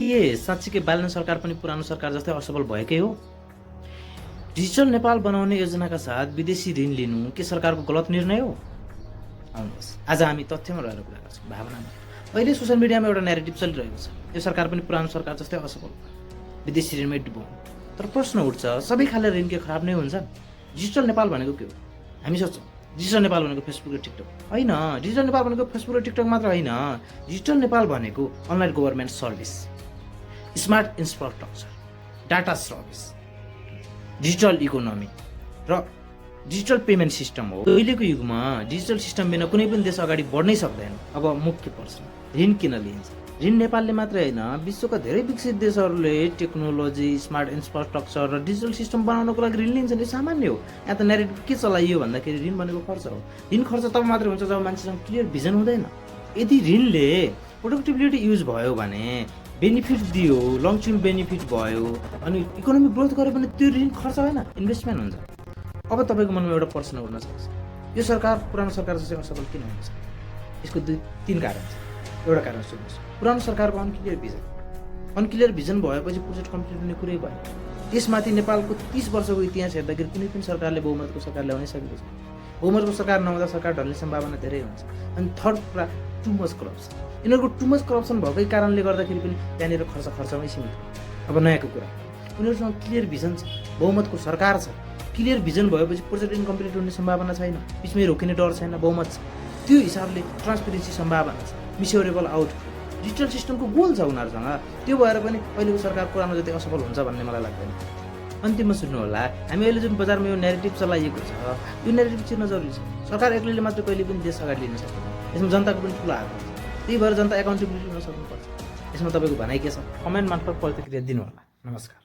के साँच्चीकै बालन सरकार पनि पुरानो सरकार जस्तै असफल भएकै हो? डिजिटल नेपाल बनाउने योजनाका साथ विदेशी ऋण लिनु के सरकारको गलत निर्णय हो? आउनुहोस् आज हामी तथ्यमा रहेर कुरा गर्छौँ, भावनामा। अहिले सोसियल मिडियामा एउटा न्यारेटिभ चलिरहेको छ, यो सरकार पनि पुरानो सरकार जस्तै असफल भयो, विदेशी ऋणमै डुबाउनु। तर प्रश्न उठ्छ, सबै खाले ऋण के खराब नै हुन्छ? डिजिटल नेपाल भनेको के हो? हामी सोच्छौँ डिजिटल नेपाल भनेको फेसबुक र टिकटक होइन। डिजिटल नेपाल भनेको फेसबुक र टिकटक मात्र होइन। डिजिटल नेपाल भनेको online government service, smart infrastructure, data service, digital economy र डिजिटल पेमेन्ट सिस्टम हो। अहिलेको युगमा डिजिटल सिस्टम बिना कुनै पनि देश अगाडि बढ्नै सक्दैन। अब मुख्य प्रश्न, ऋण किन लिइन्छ? ऋण नेपालले मात्रै होइन, विश्वका धेरै विकसित देशहरूले टेक्नोलोजी, स्मार्ट इन्फ्रास्ट्रक्चर र डिजिटल सिस्टम बनाउनको लागि ऋण लिन्छन्। यो सामान्य हो। यहाँ त न्यारेटिभ के चलाइयो भन्दाखेरि ऋण भनेको खर्च हो। ऋण खर्च तब मात्रै हुन्छ जब मान्छेसँग क्लियर भिजन हुँदैन। यदि ऋणले प्रोडक्टिभिटी युज भयो भने, बेनिफिट दियो, लङ टर्म बेनिफिट भयो अनि इकोनोमिक ग्रोथ गर्यो भने त्यो ऋण खर्च होइन, इन्भेस्टमेन्ट हुन्छ। अब तपाईँको मनमा एउटा प्रश्न उठ्न सक्छ, यो सरकार पुरानो सरकार जस्तै असफल किन हुन्छ? यसको तीन कारण छ। एउटा कारण सुन्नुहोस्, पुरानो सरकारको अनक्लियर भिजन भएपछि प्रोजेक्ट कम्प्लिट हुने कुरै भएन। त्यसमाथि नेपालको 30 वर्षको इतिहास हेर्दाखेरि कुनै पनि सरकारले बहुमतको सरकार ल्याउनै सकेको छैन। बहुमतको सरकार नहुँदा सरकार ढल्ने सम्भावना धेरै हुन्छ। अनि थर्ड कुरा, टु मच करप्सन। यिनीहरूको टु मच करप्सन भएकै कारणले गर्दाखेरि पनि त्यहाँनिर खर्चमै सीमित हो। अब नयाँको कुरा, उनीहरूसँग क्लियर भिजन छ, बहुमतको सरकार छ। क्लियर भिजन भएपछि प्रोजेक्ट इन्कम्प्लिट हुने सम्भावना छैन, बिचमै रोकिने डर छैन, बहुमत छ। त्यो हिसाबले ट्रान्सपेरेन्सी सम्भावना छ, मिस्योरेबल आउट, डिजिटल सिस्टमको गोल छ उनीहरूसँग। त्यो भएर पनि अहिलेको सरकार पुरानो जति असफल हुन्छ भन्ने मलाई लाग्दैन। अन्तिममा सुन्नु होला, हामी अहिले जुन बजारमा यो न्यारेटिभ चलाइएको छ, यो न्यारेटिभ चिर्न जरुरी छ। सरकार एक्लैले मात्र कहिले पनि देश अगाडि लिन सक्दैन। यसमा जनताको पनि ठुलो हात हुन्छ। त्यही भएर जनता एकाउन्टेबिलिटी हुन सक्नुपर्छ। यसमा तपाईँको भनाइ के छ? कमेन्ट मार्फत प्रतिक्रिया दिनु होला। नमस्कार।